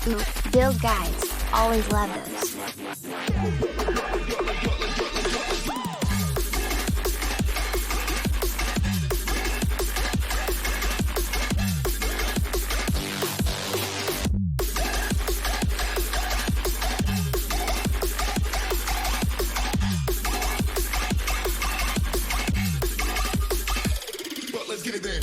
Ooh, build guides. Always love those. Let's get it there.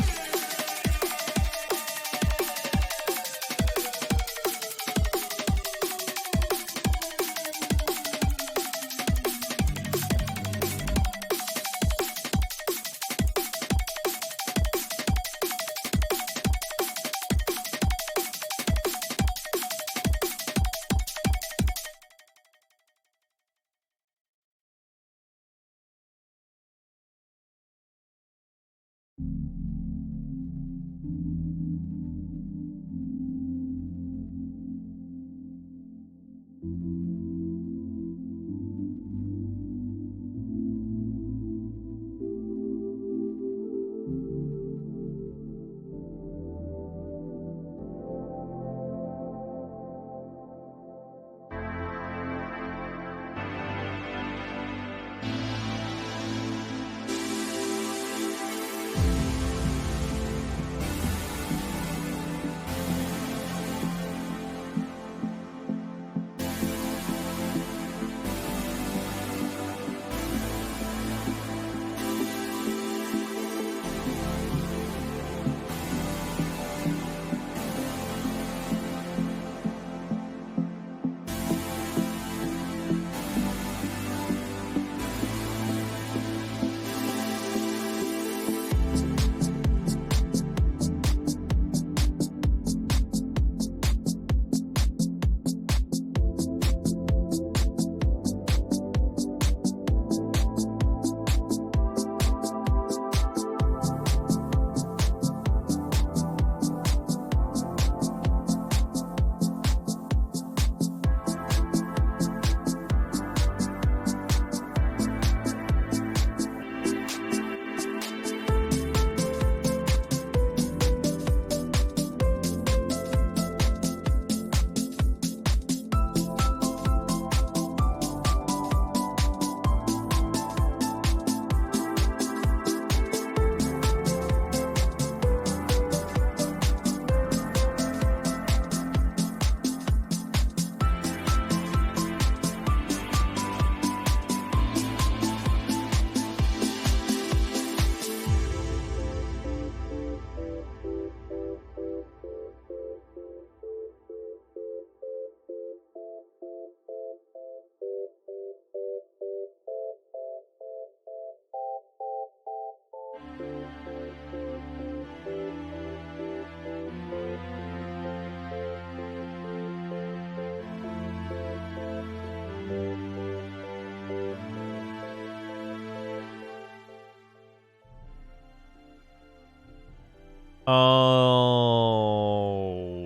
All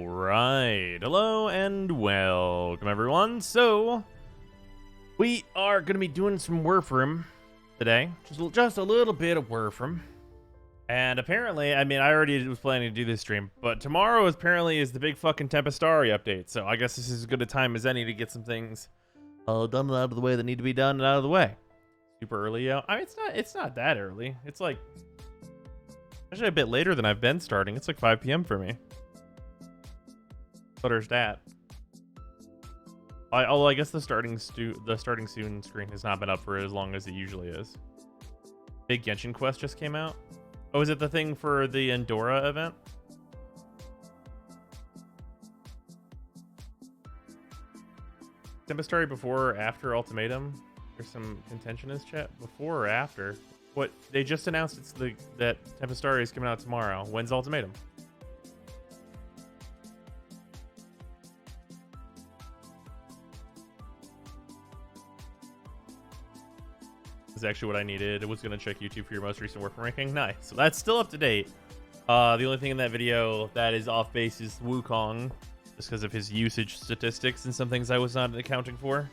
right. Hello and welcome, everyone. So, we are going to be doing some Warframe today. Just a little bit of Warframe. And apparently, I mean, I already was planning to do this stream, but tomorrow apparently is the big fucking Tempestari update. So, I guess this is as good a time as any to get some things done and out of the way that need to be done and out of the way. Super early out. I mean, it's not that early. It's like actually a bit later than I've been starting. It's like 5 p.m. for me. But there's that. Although I guess the starting soon screen has not been up for as long as it usually is. Big Genshin Quest just came out. Oh, is it the thing for the Endora event? Tempestari before or after Ultimatum? There's some contention in this chat. Before or after? What they just announced that Tempestari is coming out tomorrow. When's Ultimatum? Is actually what I needed. I was gonna check YouTube for your most recent Warframe ranking. Nice. So that's still up to date. The only thing in that video that is off base is Wukong, just because of his usage statistics and some things I was not accounting for.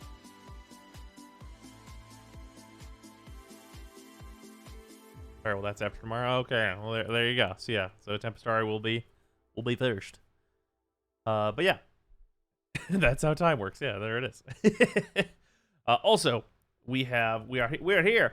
All right, well that's after tomorrow. Okay, well there you go. So yeah, so Tempestari will be first. But yeah, That's how time works. Yeah, there it is. Also, we are here.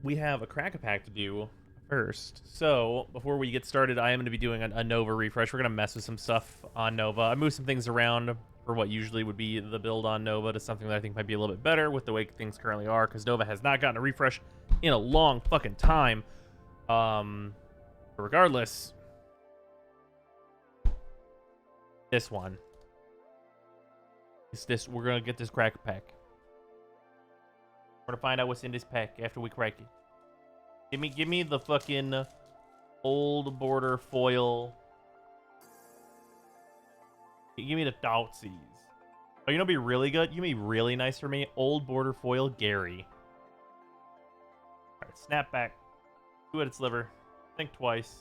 We have a crack a pack to do first. So before we get started, I am going to be doing a Nova refresh. We're going to mess with some stuff on Nova. I moved some things around for what usually would be the build on Nova to something that I think might be a little bit better with the way things currently are, because Nova has not gotten a refresh in a long fucking time. But regardless, this one. We're gonna get this cracker pack. We're gonna find out what's in this pack after we crack it. Give me the fucking old border foil. Give me the Thoughtseize. Oh, you know, be really good. You know, be really nice for me. Old border foil Gary. All right, snapback. Two-headed sliver. Think twice.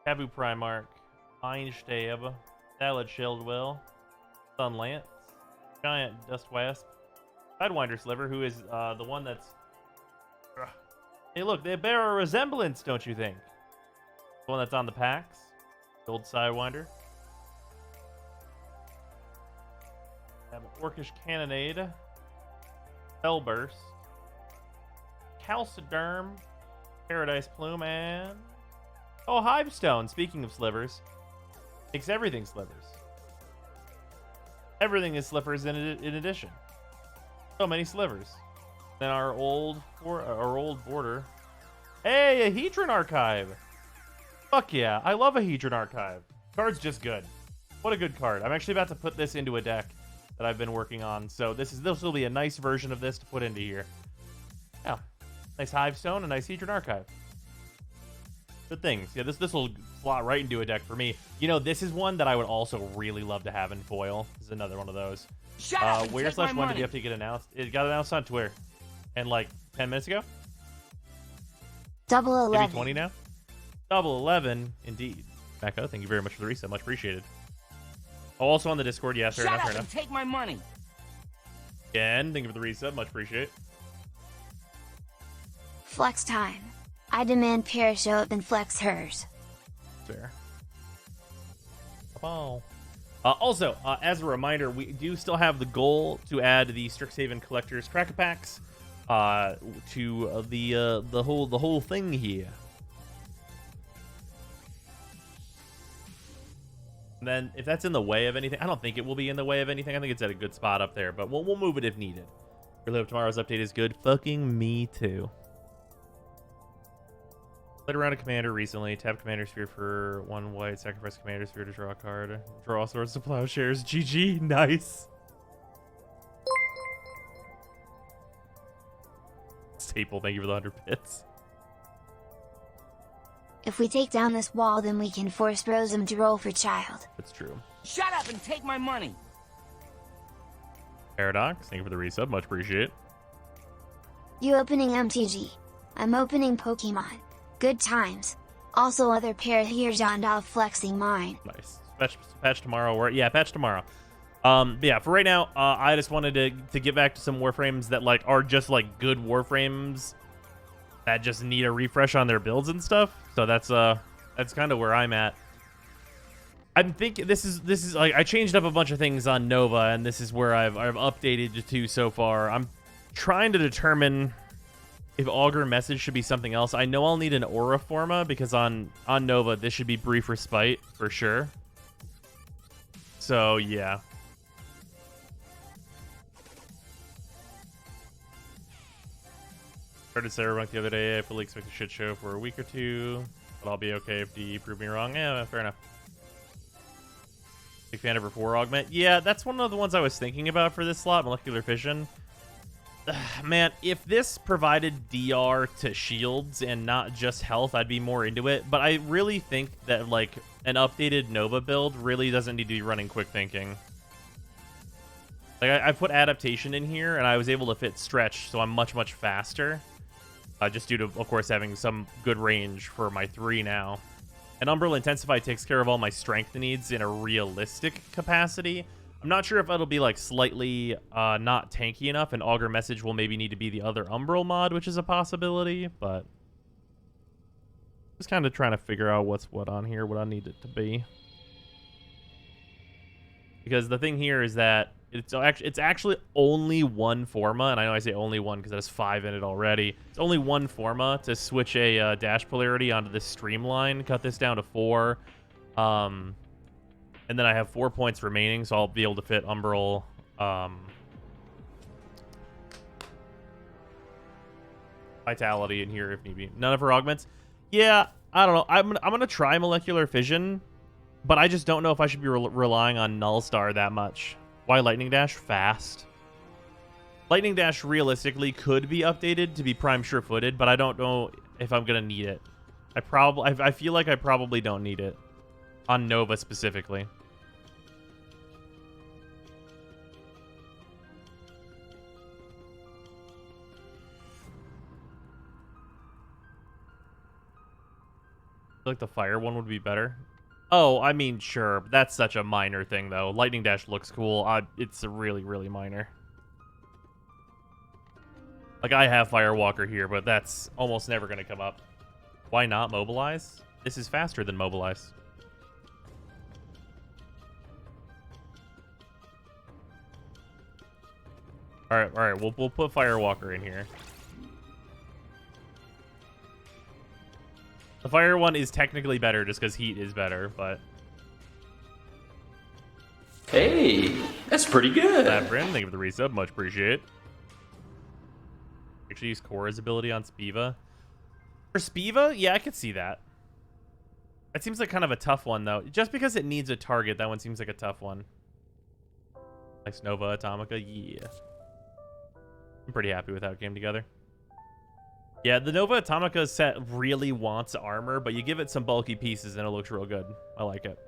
Taboo Primarch. Mind Stab. Salad Shieldwell. Sun Lance. Giant Dust Wasp. Sidewinder Sliver, who is the one that's... Hey, look, they bear a resemblance, don't you think? The one that's on the packs. The old Sidewinder. Have an Orcish Cannonade. Spellburst. Calciderm. Paradise Plume, and... Oh, Hivestone, speaking of slivers. Makes everything slivers. Everything is slivers in addition. So many slivers. Then our old border. Hey, a Hedron Archive! Fuck yeah, I love a Hedron Archive. Card's just good. What a good card. I'm actually about to put this into a deck that I've been working on, so this will be a nice version of this to put into here. Yeah. Nice Hivestone, a nice Hedron Archive. Good things. Yeah, this will slot right into a deck for me. You know, this is one that I would also really love to have in foil. This is another one of those. Where slash when did the update get announced? It got announced on Twitter. And like 10 minutes ago? Double 11. Maybe 20 now? Double 11, indeed. Becca, thank you very much for the reset. Much appreciated. Oh, also on the Discord, yeah, fair enough, fair enough. Take my money. Again, thank you for the reset. Much appreciated. Flex time. I demand Pear show up and flex hers. Fair. Oh. Also, as a reminder, we do still have the goal to add the Strixhaven Collector's Cracker Packs to the whole thing here. And then, if that's in the way of anything, I don't think it will be in the way of anything. I think it's at a good spot up there, but we'll move it if needed. Really hope tomorrow's update is good. Fucking me too. Played around a commander recently. Tap Commander Sphere for 1 white. Sacrifice Commander Sphere to draw a card. Draw all sorts of plowshares. GG. Nice. Staple, thank you for the 100 bits. If we take down this wall, then we can force Rosem to roll for child. That's true. Shut up and take my money. Paradox, thank you for the resub. Much appreciate. You opening MTG. I'm opening Pokemon. Good times. Also other pair here, Jandal flexing mine. Nice. Patch tomorrow. Yeah, patch tomorrow. But yeah, for right now, I just wanted to get back to some Warframes that like are just like good Warframes that just need a refresh on their builds and stuff. So that's kind of where I'm at. I'm thinking this is like I changed up a bunch of things on Nova, and this is where I've updated to so far. I'm trying to determine if Augur Message should be something else. I know I'll need an Aura Forma because on Nova this should be Brief Respite for sure. So yeah. Started Cyberpunk the other day. I fully expect a shit show for a week or two, but I'll be okay if DE prove me wrong. Yeah, fair enough. Big fan of her 4 augment. Yeah, that's one of the ones I was thinking about for this slot, Molecular Fission. Man, if this provided DR to shields and not just health, I'd be more into it. But I really think that like an updated Nova build really doesn't need to be running quick thinking. Like I put adaptation in here, and I was able to fit stretch, so I'm much faster. Just due to, of course, having some good range for my 3 now. And Umbral Intensify takes care of all my strength needs in a realistic capacity. I'm not sure if it'll be like slightly not tanky enough, and Augur Message will maybe need to be the other Umbral mod, which is a possibility, but just kind of trying to figure out what's what on here, what I need it to be. Because the thing here is that it's actually only one forma, and I know I say only one because it has 5 in it already. It's only one forma to switch a dash polarity onto this streamline, cut this down to 4. And then I have 4 points remaining, so I'll be able to fit Umbral, Vitality in here if need be. None of her augments. Yeah, I don't know. I'm gonna try Molecular Fission, but I just don't know if I should be relying on Null Star that much. Why Lightning Dash? Fast. Lightning Dash realistically could be updated to be Prime Sure-Footed, but I don't know if I'm gonna need it. I feel like I probably don't need it on Nova specifically. I feel like the fire one would be better. Oh, I mean, sure. That's such a minor thing, though. Lightning Dash looks cool. It's really, really minor. Like, I have Firewalker here, but that's almost never going to come up. Why not Mobilize? This is faster than Mobilize. All right. We'll put Firewalker in here. The fire one is technically better just because heat is better, but... Hey, that's pretty good. Labrin, thank you for the resub. Much appreciate. Actually use Cora's ability on Spiva. For Spiva, yeah, I could see that. That seems like kind of a tough one, though. Just because it needs a target, that one seems like a tough one. Nice Nova Atomica, yeah. I'm pretty happy with how it came together. Yeah, the Nova Atomica set really wants armor, but you give it some bulky pieces and it looks real good. I like it.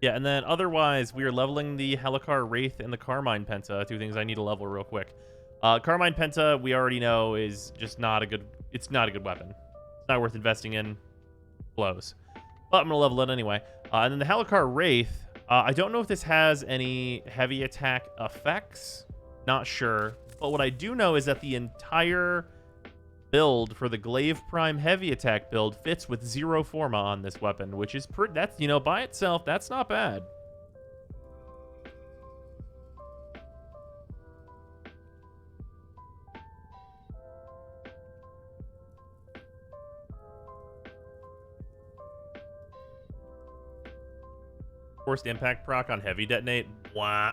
Yeah, and then otherwise, we are leveling the Helicar Wraith and the Carmine Penta, 2 things I need to level real quick. Carmine Penta, we already know, is just not a good... It's not a good weapon. It's not worth investing in. Blows. But I'm going to level it anyway. And then the Helicar Wraith, I don't know if this has any heavy attack effects. Not sure. But what I do know is that the entire build for the Glaive Prime heavy attack build fits with 0 Forma on this weapon, which is pretty... That's, you know, by itself, that's not bad. Forced impact proc on heavy detonate. Wah.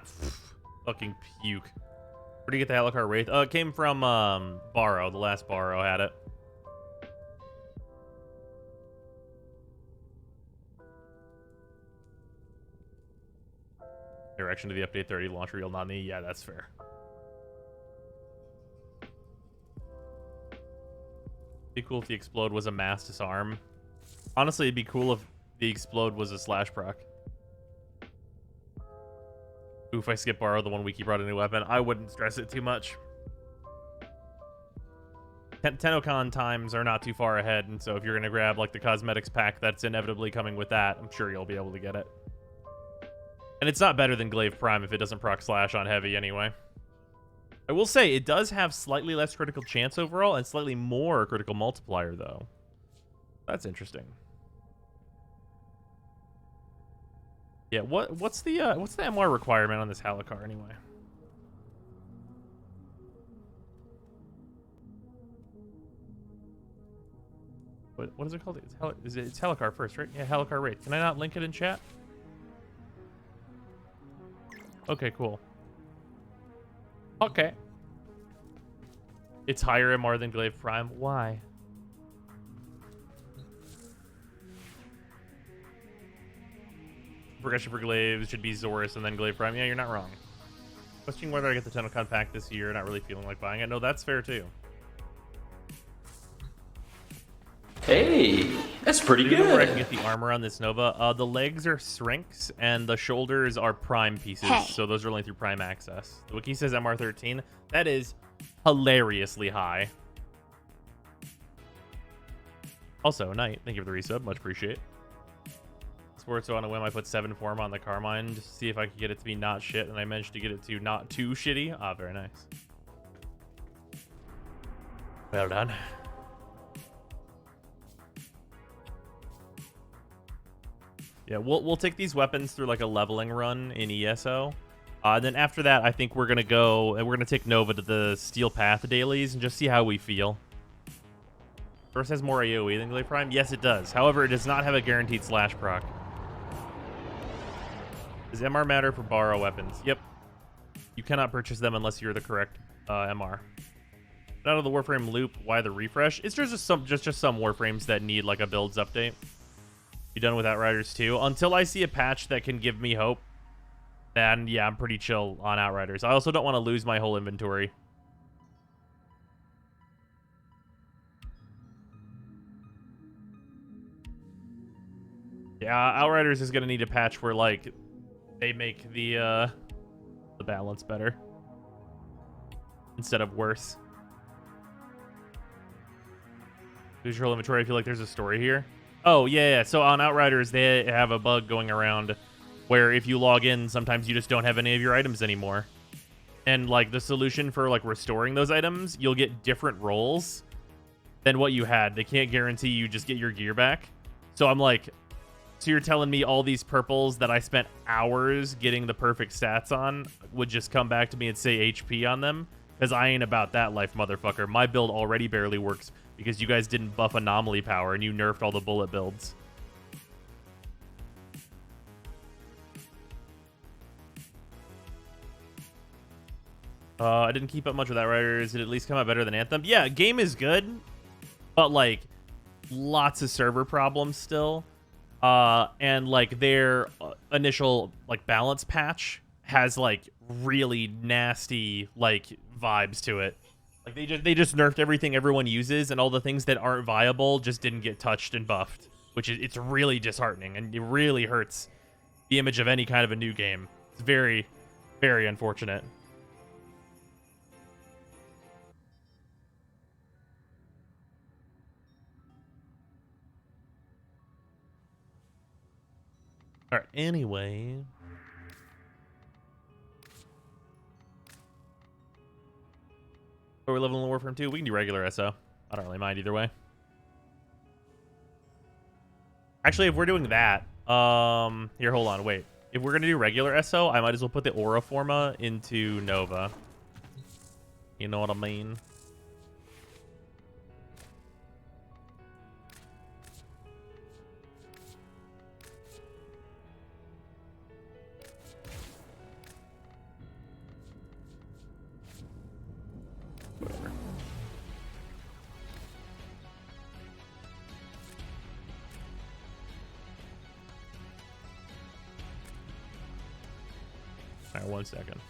Fucking puke. Where do you get the Helicar Wraith? It came from Borrow. The last Borrow had it. Direction to the update 30 launch reel Nani. Yeah, that's fair. Be cool if the Explode was a mass disarm. Honestly, it'd be cool if the Explode was a slash proc. Oof, I skip Borrow, the 1 week he brought a new weapon. I wouldn't stress it too much. Tennokan times are not too far ahead, and so if you're going to grab like the cosmetics pack that's inevitably coming with that, I'm sure you'll be able to get it. And it's not better than Glaive Prime if it doesn't proc slash on heavy anyway. I will say, it does have slightly less critical chance overall and slightly more critical multiplier, though. That's interesting. Yeah, what's the MR requirement on this Helicar anyway? What is it called? It's Helicar first, right? Yeah, Helicar Wraith. Can I not link it in chat? Okay, cool. Okay. It's higher MR than Glaive Prime. Why? Progression for Glaive should be Zorus and then Glaive Prime. Yeah, you're not wrong. Questioning whether I get the Tennokan pack this year. Not really feeling like buying it. No, that's fair too. Hey, that's pretty good. Where I can get the armor on this Nova. The legs are Shrinks and the shoulders are Prime pieces. Hey. So those are only through Prime access. The wiki says MR13. That is hilariously high. Also, Knight, thank you for the resub. Much appreciate. Sports on a whim, I put 7 form on the Carmine just to see if I could get it to be not shit, and I managed to get it to not too shitty. Ah, very nice. Well done. Yeah, we'll take these weapons through like a leveling run in ESO. Then after that, I think we're gonna go and we're gonna take Nova to the Steel Path dailies and just see how we feel. First has more AoE than Glaive Prime. Yes, it does. However, it does not have a guaranteed slash proc. Does MR matter for borrow weapons? Yep. You cannot purchase them unless you're the correct MR. Out of the Warframe loop, why the refresh? It's just some Warframes that need like a builds update. Be done with Outriders too. Until I see a patch that can give me hope, then yeah, I'm pretty chill on Outriders. I also don't want to lose my whole inventory. Yeah, Outriders is gonna need a patch where like they make the balance better instead of worse. Lose your whole inventory. I feel like there's a story here. Oh yeah. So on Outriders, they have a bug going around where if you log in, sometimes you just don't have any of your items anymore. And like the solution for like restoring those items, you'll get different rolls than what you had. They can't guarantee you just get your gear back. So I'm like, so you're telling me all these purples that I spent hours getting the perfect stats on would just come back to me and say HP on them? Because I ain't about that life, motherfucker. My build already barely works because you guys didn't buff anomaly power and you nerfed all the bullet builds. I didn't keep up much with Outriders. Did it at least come out better than Anthem? Yeah, game is good, but like lots of server problems still. And like their initial like balance patch has like really nasty like vibes to it. Like they just nerfed everything everyone uses, and all the things that aren't viable just didn't get touched and buffed, which is it's really disheartening and it really hurts the image of any kind of a new game. It's very, very unfortunate. All right. Anyway. Are we leveling Warframe 2? We can do regular SO. I don't really mind either way. Actually, if we're doing that, here, hold on, wait. If we're gonna do regular SO, I might as well put the Aura Forma into Nova. You know what I mean? Whatever. All right, 1 second.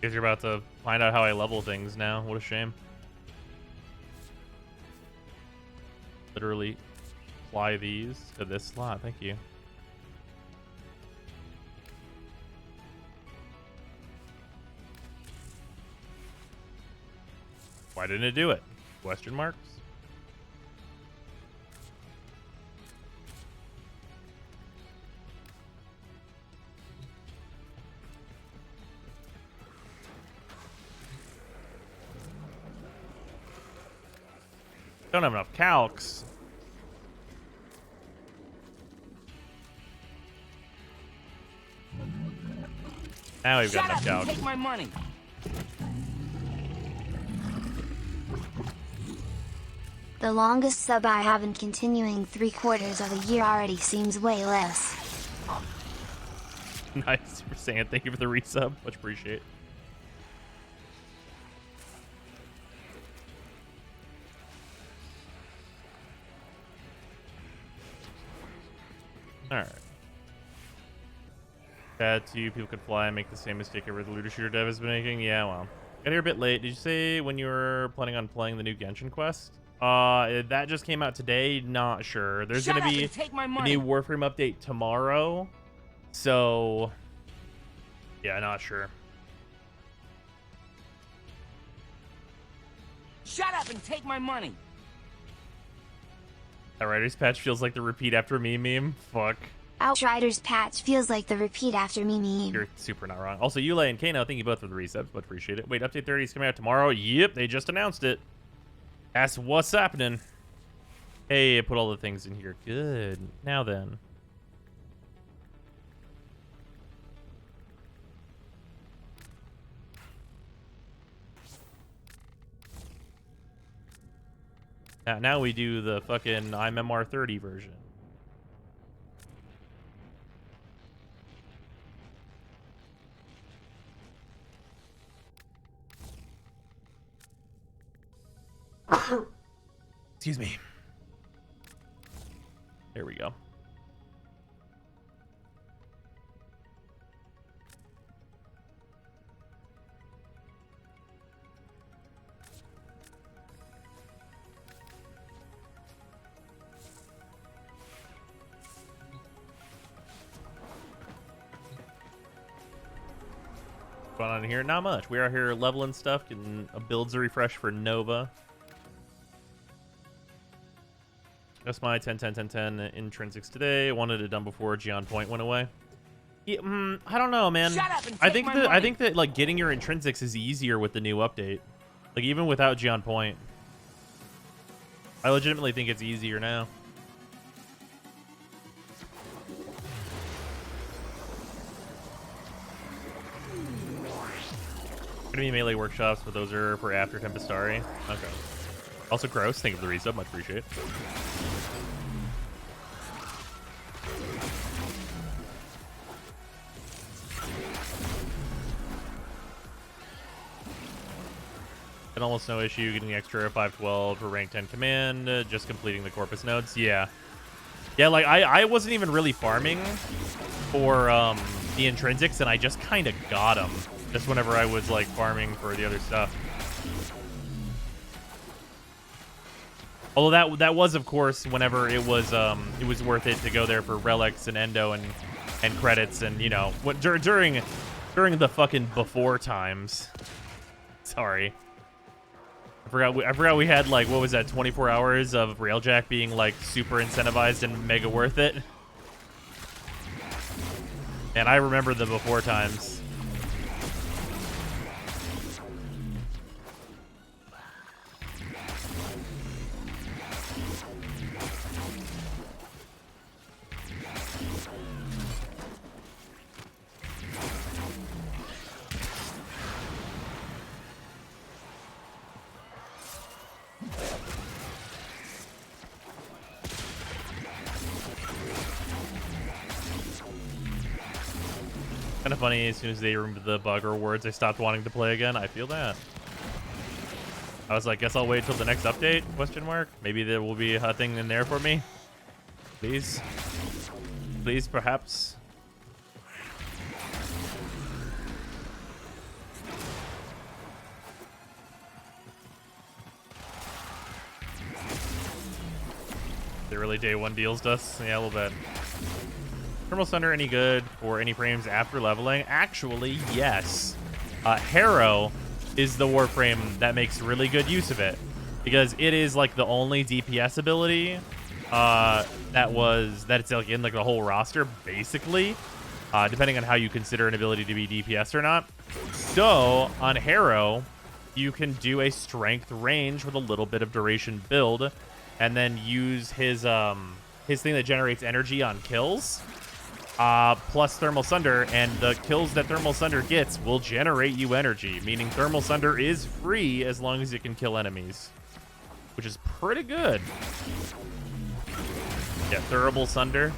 Guess you're about to find out how I level things now. What a shame. Literally apply these to this slot. Thank you. Why didn't it do it? Question marks? Don't have enough calcs. Now we've got enough calcs. Take my money. The longest sub I have in continuing 3/4 of a year already seems way less. Nice for saying. Thank you for the resub. Much appreciate. All right. Bad to you. People could fly and make the same mistake every looter shooter dev has been making. Yeah, well, got here a bit late. Did you say when you were planning on playing the new Genshin quest? That just came out today. Not sure. There's gonna be a new Warframe update tomorrow. So, yeah, not sure. Shut up and take my money. Outriders patch feels like the repeat after me meme. Fuck. Outriders patch feels like the repeat after me meme. You're super not wrong. Also, Yule and Kano, thank you both for the resubs, but appreciate it. Wait, update 30 is coming out tomorrow. Yep, they just announced it. That's what's happening. Hey, I put all the things in here. Good. Now then. Now we do the fucking MMR30 version. Excuse me. There we go. What's going on here? Not much. We are here leveling stuff, getting a builds a refresh for Nova. That's my 10, 10, 10, 10 intrinsics today. Wanted it done before Gion Point went away. Yeah, I don't know, man. Shut up and I take think my that money. like getting your intrinsics is easier with the new update. Like even without Gion Point. I legitimately think it's easier now. Gonna be melee workshops, but those are for after Tempestari. Okay. Also, gross. Thank you for the resub. Much appreciate. And almost no issue getting the extra 512 for rank 10 command. Just completing the corpus nodes. Yeah. Yeah, like I wasn't even really farming for the intrinsics, and I just kind of got them. Just whenever I was like farming for the other stuff. Although that was, of course, whenever it was worth it to go there for relics and endo and credits and, you know, what during the fucking before times. Sorry, I forgot we had like, what was that, 24 hours of Railjack being like super incentivized and mega worth it. And I remember the before times. Kind of funny, as soon as they removed the bug rewards, I stopped wanting to play again. I feel that. I was like, guess I'll wait till the next update, question mark. Maybe there will be a thing in there for me. Please. Please, perhaps. They really day one deals us? Yeah, a little bit. Thermal Thunder any good for any frames after leveling? Actually, yes. Harrow is the Warframe that makes really good use of it, because it is like the only DPS ability that it's like in like the whole roster, basically, depending on how you consider an ability to be DPS or not. So on Harrow, you can do a strength range with a little bit of duration build, and then use his thing that generates energy on kills. Plus Thermal Thunder, and the kills that Thermal Thunder gets will generate you energy, meaning Thermal Thunder is free as long as it can kill enemies, which is pretty good. Yeah, Thurable Thunder.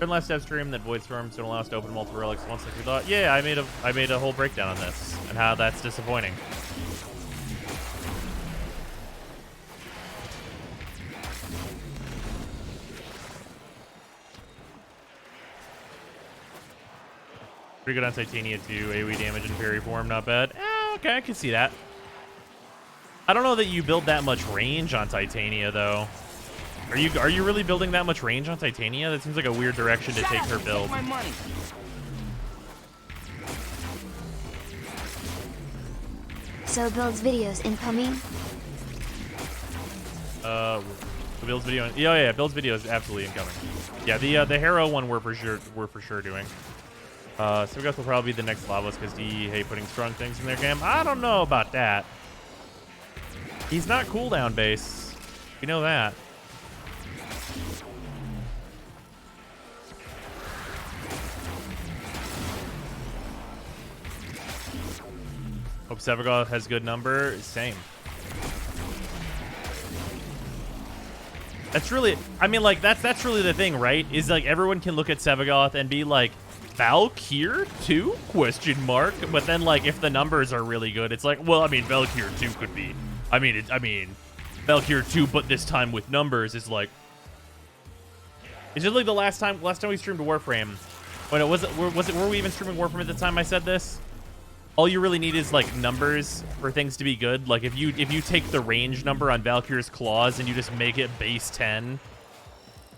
Good last step stream that Void Storms don't allow us to open multiple relics once like we thought. Yeah, I made a whole breakdown on this and how that's disappointing. Pretty good on Titania too. AoE damage and parry form, not bad. Okay, I can see that. I don't know that you build that much range on Titania though. Are you really building that much range on Titania? That seems like a weird direction to take her build. Take my money. So builds videos incoming? Builds video. Yeah, builds video is absolutely incoming. Yeah, the Harrow one we're for sure doing. So I guess will probably be the next Lavos because he hate putting strong things in their game. I don't know about that. He's not cooldown based. You know that. Hope Sevagoth has good number. Same. That's really, I mean, like, that's really the thing, right? Is like everyone can look at Sevagoth and be like, Valkyr 2? Question mark. But then, like, if the numbers are really good, it's like, well, I mean, Valkyr 2 could be. I mean, Valkyr 2, but this time with numbers is like. It's just like the last time we streamed Warframe. When were we even streaming Warframe at the time I said this? All you really need is like numbers for things to be good. Like if you take the range number on Valkyr's claws and you just make it base 10,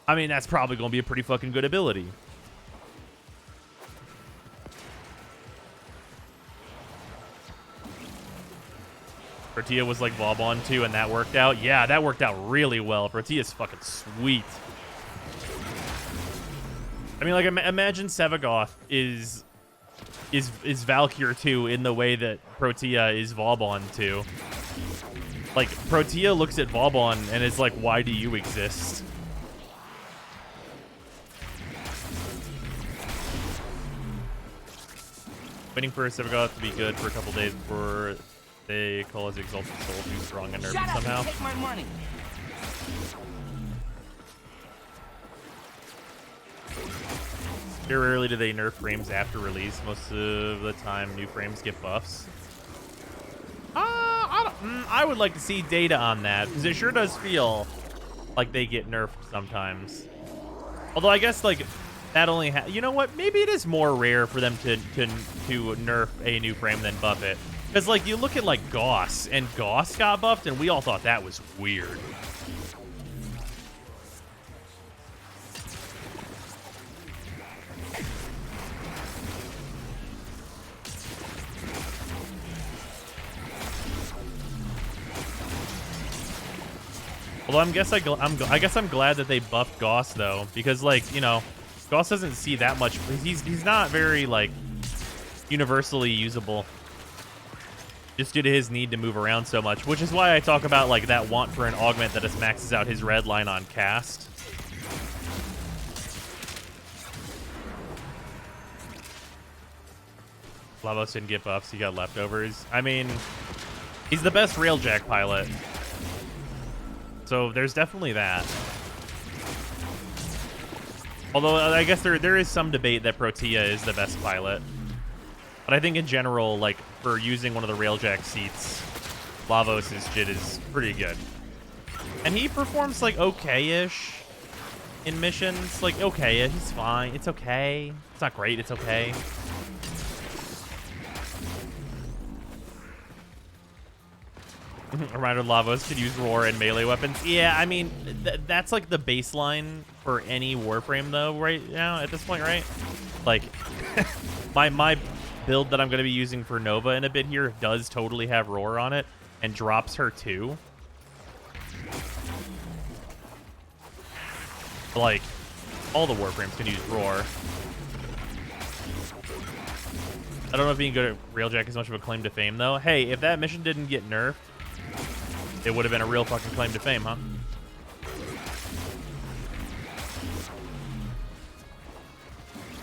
I mean that's probably gonna be a pretty fucking good ability. Protea was like Vauban too, and that worked out. Yeah, that worked out really well. Protea's fucking sweet. I mean, like imagine Sevagoth is Valkyr 2 in the way that Protea is Vauban 2. Like, Protea looks at Vauban and is like, why do you exist? Waiting for Sevagoth to be good for a couple days before they call his Exalted Soul too strong and nerfed Shut up somehow. and take my money. Very rarely do they nerf frames after release. Most of the time, new frames get buffs. I would like to see data on that, because it sure does feel like they get nerfed sometimes. Although I guess, like, that only you know what? Maybe it is more rare for them to nerf a new frame than buff it. Because, like, you look at, like, Gauss, and Gauss got buffed, and we all thought that was weird. Although I guess I'm glad that they buffed Gauss though, because like, you know, Gauss doesn't see that much. He's not very like universally usable, just due to his need to move around so much, which is why I talk about like that want for an augment that just maxes out his red line on cast. Lavos didn't get buffs, he got leftovers. I mean, he's the best railjack pilot. So there's definitely that. Although I guess there is some debate that Protea is the best pilot. But I think in general, like for using one of the railjack seats, Lavos' JIT is pretty good. And he performs like okay-ish in missions. Like okay, he's fine. It's okay. It's not great, it's okay. Reminder, Lavos could use roar and melee weapons. Yeah, I mean, that's like the baseline for any Warframe though right now at this point, right? Like, my build that I'm going to be using for Nova in a bit here does totally have roar on it and drops her too. Like, all the Warframes can use roar. I don't know if being good at railjack is much of a claim to fame though. Hey, if that mission didn't get nerfed, it would have been a real fucking claim to fame, huh?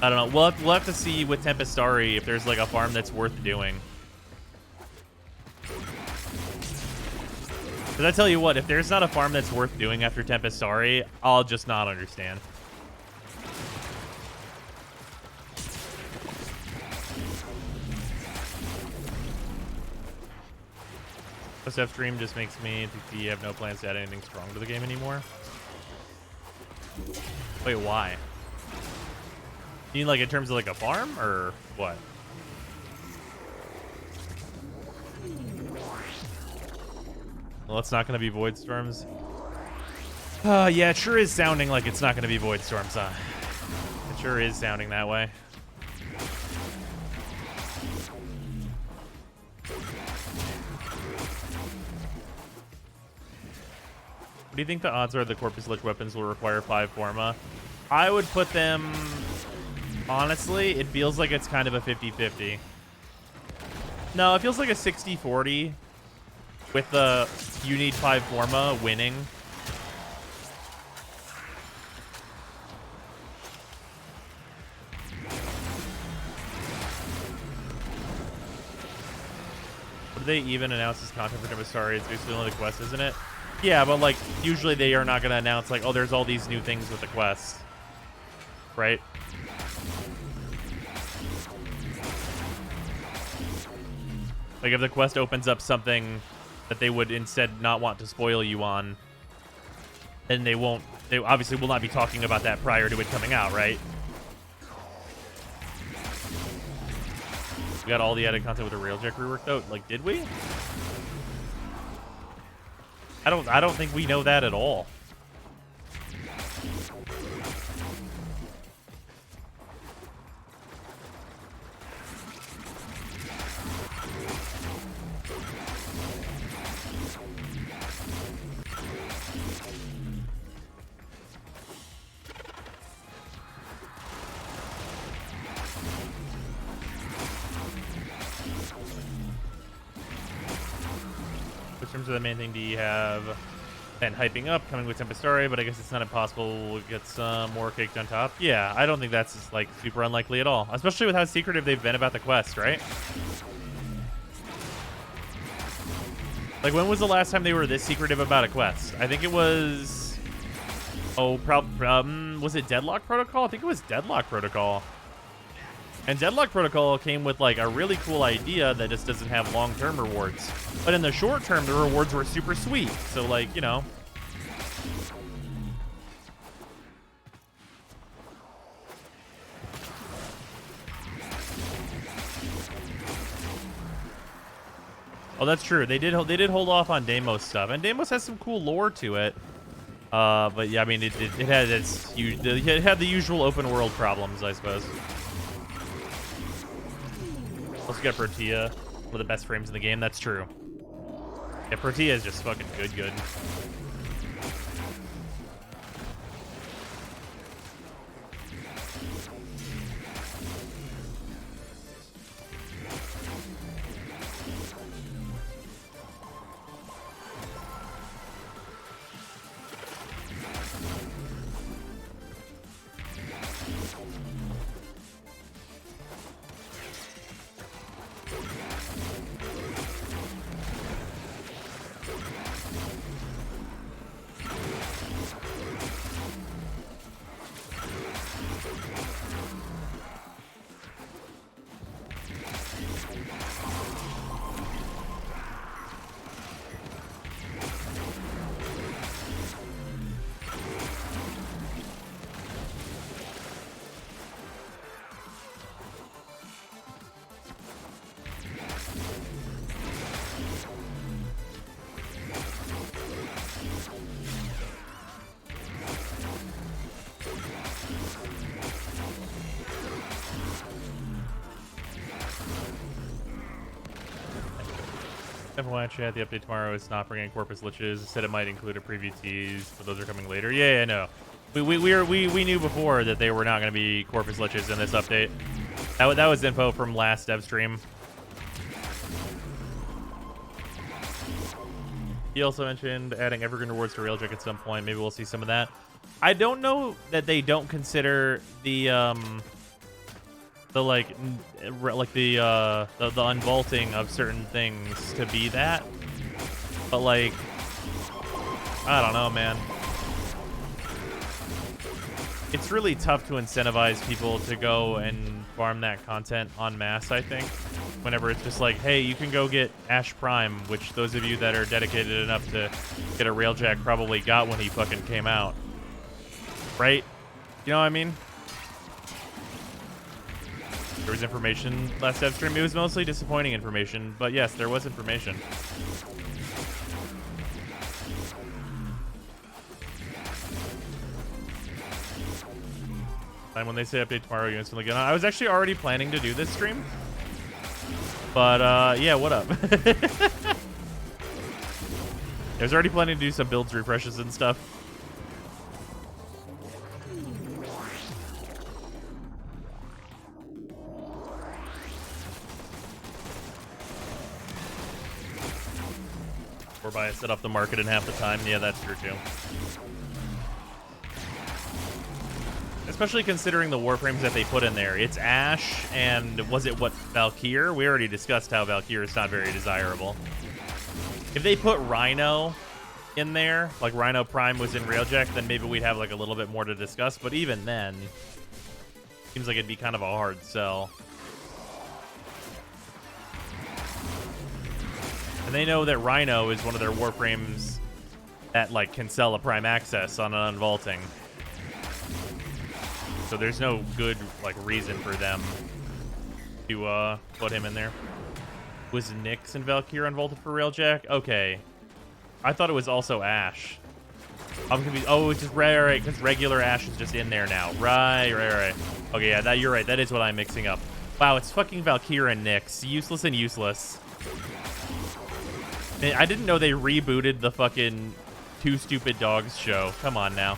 I don't know. We'll have to see with Tempestari if there's like a farm that's worth doing. Because I tell you what, if there's not a farm that's worth doing after Tempestari, I'll just not understand. SF stream just makes me think you have no plans to add anything strong to the game anymore. Wait, why? You mean like in terms of like a farm or what? Well, it's not going to be Void Storms. Yeah, it sure is sounding like it's not going to be Void Storms, huh? It sure is sounding that way. What do you think the odds are the Corpus Lich weapons will require 5 Forma? I would put them... Honestly, it feels like it's kind of a 50-50. No, it feels like a 60-40 with the you need 5 Forma winning. Would they even announce this content for Sorry, it's basically only the quest, isn't it? Yeah, but like usually they are not going to announce like, oh, there's all these new things with the quest, right? Like if the quest opens up something that they would instead not want to spoil you on, then they won't. They obviously will not be talking about that prior to it coming out, right? We got all the added content with the Railjack rework though. Like, did we? I don't think we know that at all. In terms of the main thing, do you have and hyping up coming with Tempestari, but I guess it's not impossible we'll get some more caked on top. Yeah, I don't think that's like super unlikely at all, especially with how secretive they've been about the quest, right? Like, when was the last time they were this secretive about a quest? I think it was... Oh, was it Deadlock Protocol? I think it was Deadlock Protocol. And Deadlock Protocol came with, like, a really cool idea that just doesn't have long-term rewards. But in the short term, the rewards were super sweet. So, like, you know... Oh, that's true. They did hold off on Deimos stuff, and Deimos has some cool lore to it. But yeah, I mean, it had it had the usual open world problems, I suppose. Also got Protea, one of the best frames in the game. That's true. Yeah, Protea is just fucking good. FYI chat, the update tomorrow is not bringing Corpus Liches. Said it might include a preview tease, but those are coming later. Yeah, no. We knew before that they were not going to be Corpus Liches in this update. That was info from last dev stream. He also mentioned adding Evergreen rewards to Railjack at some point. Maybe we'll see some of that. I don't know that they don't consider the unvaulting of certain things to be that, but like, I don't know, man. It's really tough to incentivize people to go and farm that content en masse, I think, whenever it's just like, hey, you can go get Ash Prime, which those of you that are dedicated enough to get a Railjack probably got when he fucking came out, right? You know what I mean? There was information last dev stream. It was mostly disappointing information, but yes, there was information. And when they say update tomorrow, you instantly get on. I was actually already planning to do this stream, but yeah, what up? I was already planning to do some builds refreshes and stuff. Or buy a set off the market in half the time. Yeah, that's true too. Especially considering the Warframes that they put in there. It's Ash and was it what, Valkyr? We already discussed how Valkyr is not very desirable. If they put Rhino in there, like Rhino Prime was in Railjack, then maybe we'd have like a little bit more to discuss. But even then, seems like it'd be kind of a hard sell. And they know that Rhino is one of their Warframes that like can sell a Prime Access on an unvaulting. So there's no good like reason for them to put him in there. Was Nyx and Valkyr unvaulted for Railjack? Okay. I thought it was also Ash. I'm confused. Oh, it's just right, because regular Ash is just in there now. Right. Okay, yeah, that you're right. That is what I'm mixing up. Wow, it's fucking Valkyr and Nyx. Useless and useless. Man, I didn't know they rebooted the fucking Two Stupid Dogs show. Come on now.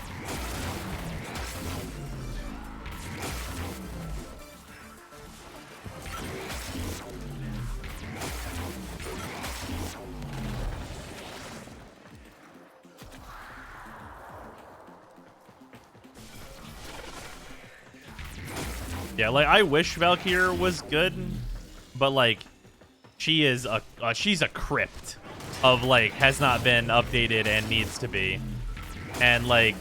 Yeah, like I wish Valkyr was good, but like she is she's a crypt of like has not been updated and needs to be. And like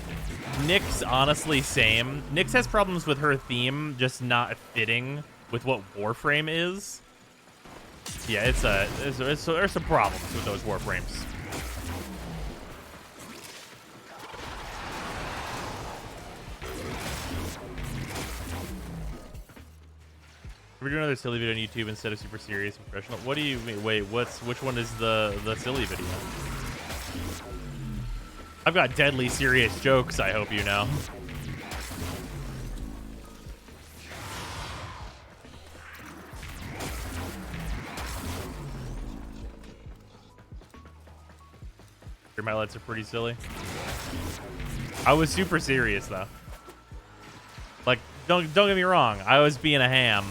Nyx, honestly, same. Nyx has problems with her theme just not fitting with what Warframe is. Yeah, there's some problems with those Warframes. We're doing another silly video on YouTube instead of super serious and professional. What do you mean? Wait, which one is the silly video? I've got deadly serious jokes, I hope you know. Your highlights are pretty silly. I was super serious though. Like, don't get me wrong, I was being a ham.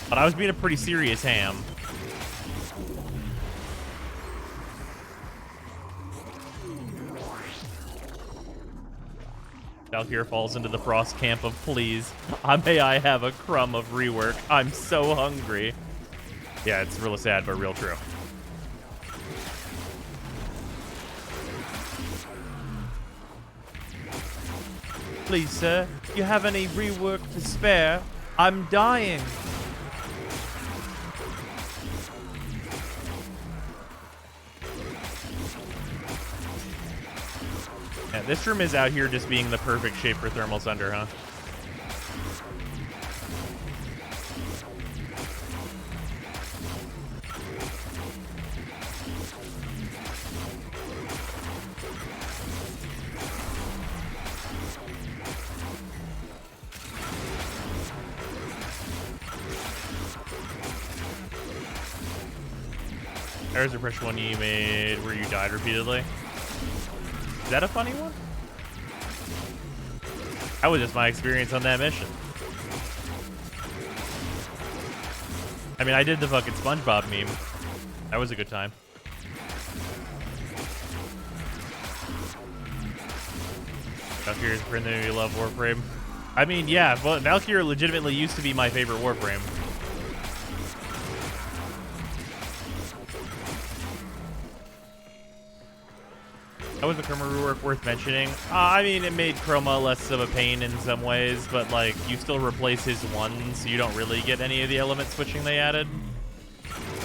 But I was being a pretty serious ham. Valkyr falls into the frost camp of please. May I have a crumb of rework? I'm so hungry. Yeah, it's really sad, but real true. Please, sir, you have any rework to spare? I'm dying. Yeah, this room is out here just being the perfect shape for Thermal Sunder, huh? There's a fresh one you made where you died repeatedly. Is that a funny one? That was just my experience on that mission. I mean, I did the fucking SpongeBob meme. That was a good time. Valkyr's friend that you love Warframe. I mean, yeah, but Valkyr legitimately used to be my favorite Warframe. That was the Chroma rework worth mentioning. I mean, it made Chroma less of a pain in some ways, but like, you still replace his one, so you don't really get any of the element switching they added.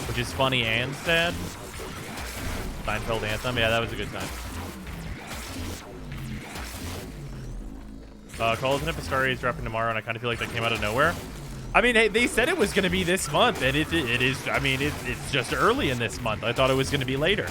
Which is funny and sad. Seinfeld Anthem, yeah, that was a good time. Call of the Tempestari is dropping tomorrow, and I kind of feel like that came out of nowhere. I mean, hey, they said it was going to be this month, and it is, I mean, it's just early in this month. I thought it was going to be later.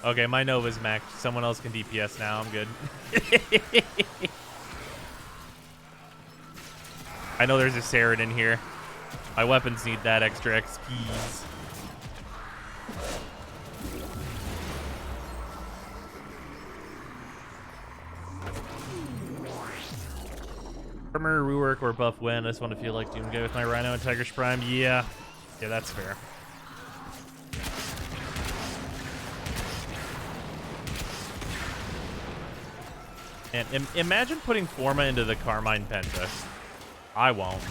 Okay, my Nova's maxed. Someone else can DPS now. I'm good. I know there's a Saren in here. My weapons need that extra XPs. Armor, rework, or buff win. I just want to feel like doing good with my Rhino and Tiger's Prime. Yeah, that's fair. And imagine putting Forma into the Carmine Penta. I won't.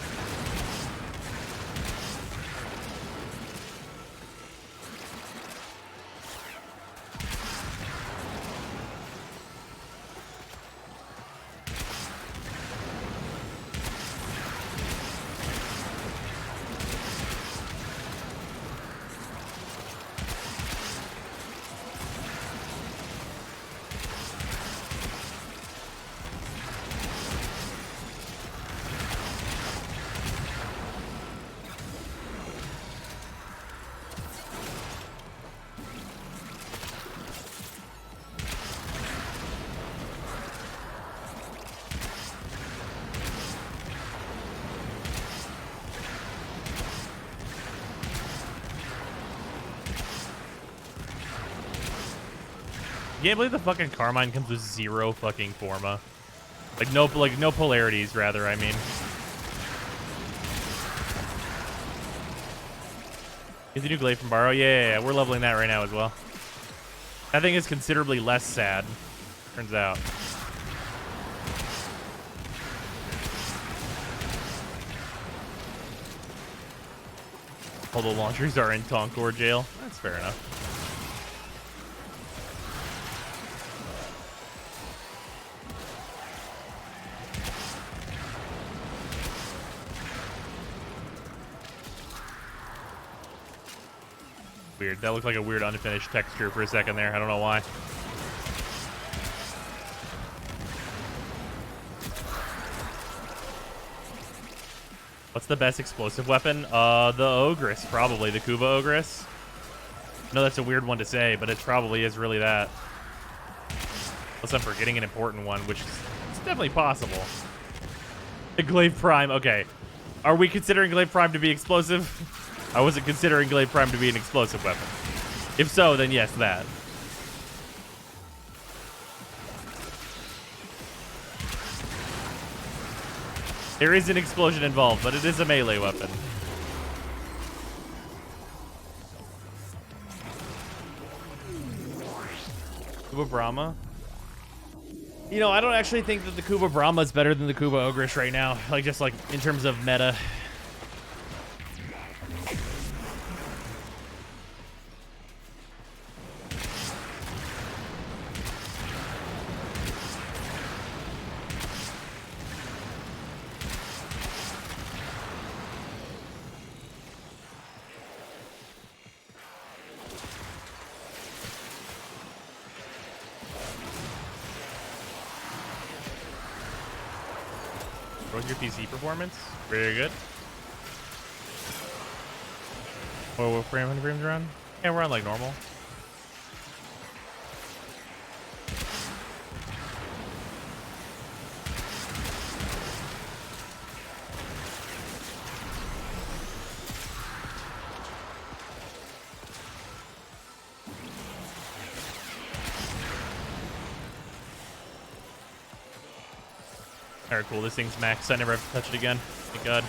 I can't believe the fucking Carmine comes with 0 fucking Forma. Like no polarities, rather, I mean. Is the new Glaive from Borrow? Yeah, we're leveling that right now as well. That thing is considerably less sad, turns out. All the launchers are in Tonkor jail. That's fair enough. Weird. That looked like a weird unfinished texture for a second there. I don't know why. What's the best explosive weapon? The Ogress, probably. The Kuba Ogress. I know that's a weird one to say, but it probably is really that. Unless I'm forgetting an important one, which is it's definitely possible. The Glaive Prime. Okay. Are we considering Glaive Prime to be explosive? I wasn't considering Glaive Prime to be an explosive weapon. If so, then yes, that. There is an explosion involved, but it is a melee weapon. Kuba Brahma? You know, I don't actually think that the Kuba Brahma is better than the Kuba Ogress right now. Like, just like in terms of meta. What's your PC performance? Very good. What frame? How many frames are on? Yeah, we're on like normal. Alright, cool. This thing's maxed. I never have to touch it again. Thank God.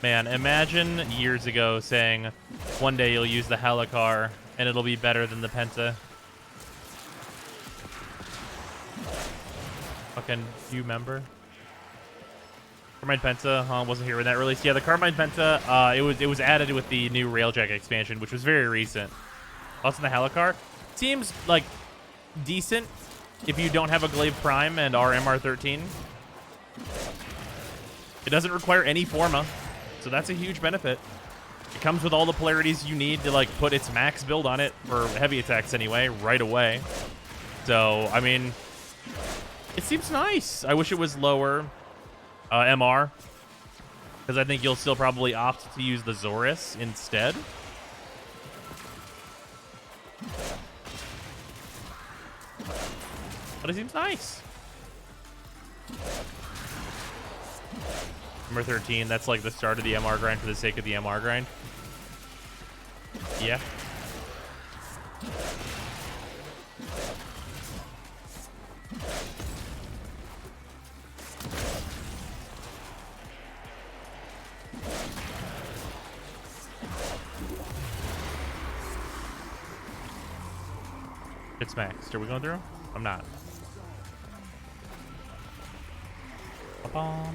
Man, imagine years ago saying, one day you'll use the Helicar and it'll be better than the Penta. Fucking, do you remember? Carmine Penta wasn't here when that released. Yeah, the Carmine Penta, it was added with the new Railjack expansion, which was very recent. Also, the Helicar seems like decent if you don't have a Glaive Prime and are MR13. It doesn't require any Forma, so that's a huge benefit. It comes with all the polarities you need to like put its max build on it for heavy attacks anyway, right away. So, I mean, It seems nice. I wish it was lower MR, because I think you'll still probably opt to use the Zorus instead. But it seems nice. Number 13, that's like the start of the MR grind for the sake of the MR grind. Yeah. It's maxed. Are we going through? I'm not. Ba-bom.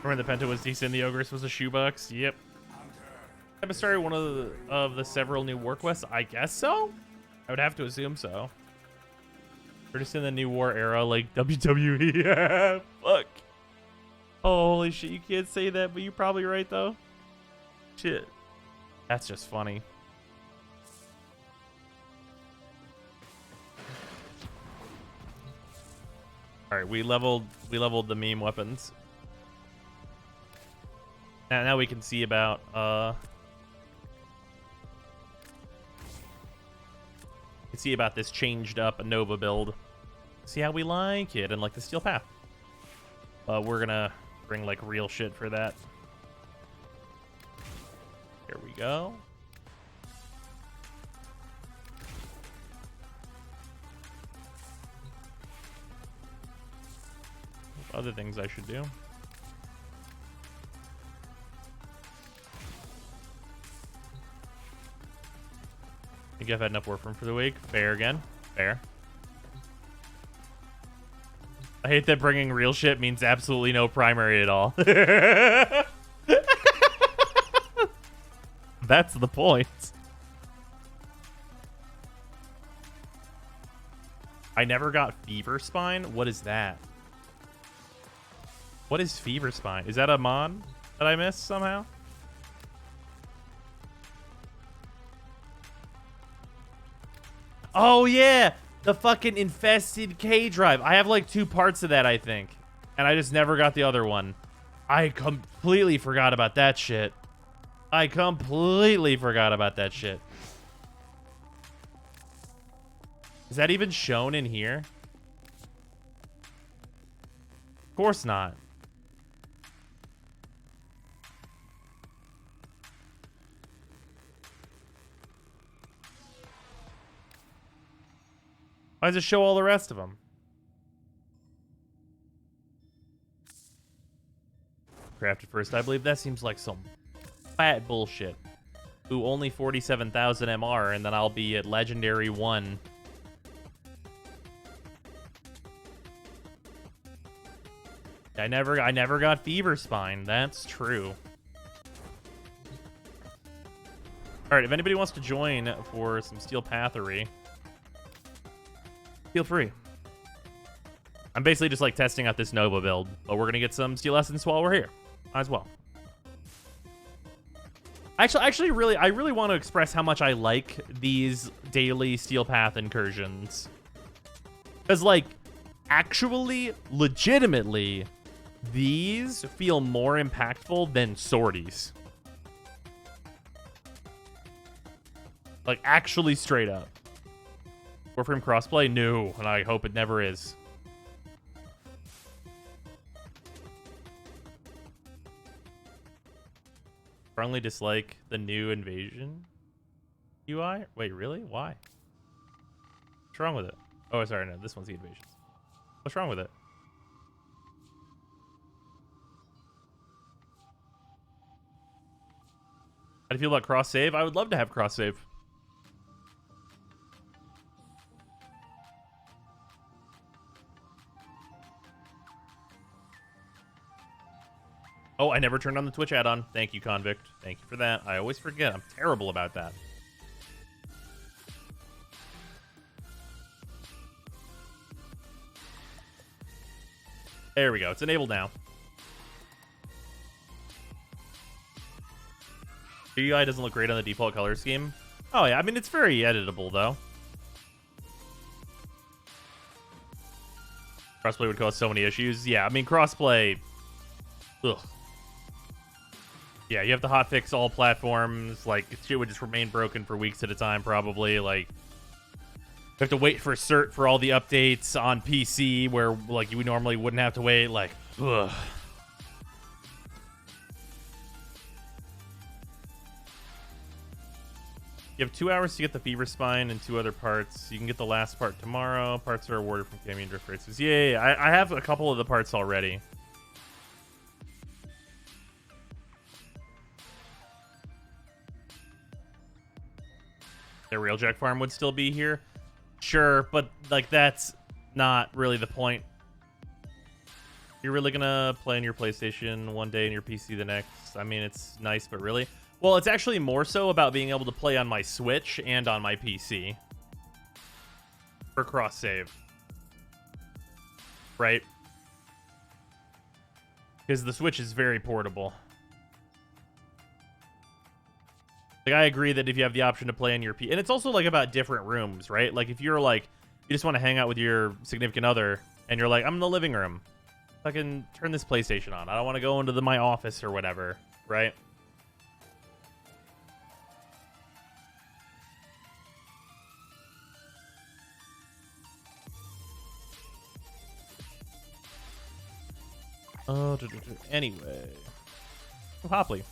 Remember the Penta was decent, the Ogress was a shoebox? Yep. Have I started one of the several new war quests? I guess so? I would have to assume so. We're just in the new war era, like WWE. Yeah, fuck. Oh, holy shit, you can't say that, but you're probably right, though. Shit. That's just funny. Alright, we leveled the meme weapons. Now we can see about this changed up Nova build. See how we like it, and like the Steel Path. We're gonna bring like real shit for that. Here we go. Other things I should do. I think I've had enough Warframe for the week. Fair again. Fair. I hate that bringing real shit means absolutely no primary at all. That's the point. I never got Fever Spine. What is that? What is Fever Spine? Is that a mod that I missed somehow? Oh, yeah. The fucking infested K drive. I have like 2 parts of that, I think. And I just never got the other one. I completely forgot about that shit. I completely forgot about that shit. Is that even shown in here? Of course not. Why does it show all the rest of them? Crafted first, I believe. That seems like some fat bullshit. Ooh, only 47,000 MR, and then I'll be at Legendary 1. I never got Fever Spine. That's true. All right, if anybody wants to join for some Steel Pathery, feel free. I'm basically just like testing out this Nova build, but we're gonna get some Steel Essence while we're here. Might as well. Actually, I really want to express how much I like these daily Steel Path incursions. Because, like, actually, legitimately, these feel more impactful than sorties. Like, actually straight up. Warframe crossplay? No, and I hope it never is. Strongly dislike the new invasion UI? Wait, really? Why? What's wrong with it? Oh, sorry, no, this one's the invasions. What's wrong with it? How do you feel about cross save? I would love to have cross save. Oh, I never turned on the Twitch add-on. Thank you, Convict. Thank you for that. I always forget. I'm terrible about that. There we go. It's enabled now. The UI doesn't look great on the default color scheme. Oh, yeah. I mean, it's very editable, though. Crossplay would cause so many issues. Yeah, I mean, crossplay... Ugh. Yeah, you have to hotfix all platforms. Like, shit would just remain broken for weeks at a time, probably. Like, you have to wait for cert for all the updates on PC, where, like, you normally wouldn't have to wait. Like, ugh. You have 2 hours to get the Fever Spine and 2 other parts. You can get the last part tomorrow. Parts are awarded from Cammy and Drift Races. Yeah, I have a couple of the parts already. The Railjack farm would still be here? Sure, but, like, that's not really the point. You're really gonna play on your PlayStation one day and your PC the next? I mean, it's nice, but really? Well, it's actually more so about being able to play on my Switch and on my PC. For cross-save. Right? Because the Switch is very portable. Like, I agree that if you have the option to play on your PC... And it's also, like, about different rooms, right? Like, if you're, like... You just want to hang out with your significant other, and you're like, I'm in the living room. I can turn this PlayStation on. I don't want to go into my office or whatever, right? Oh, anyway. Oh, Hopley.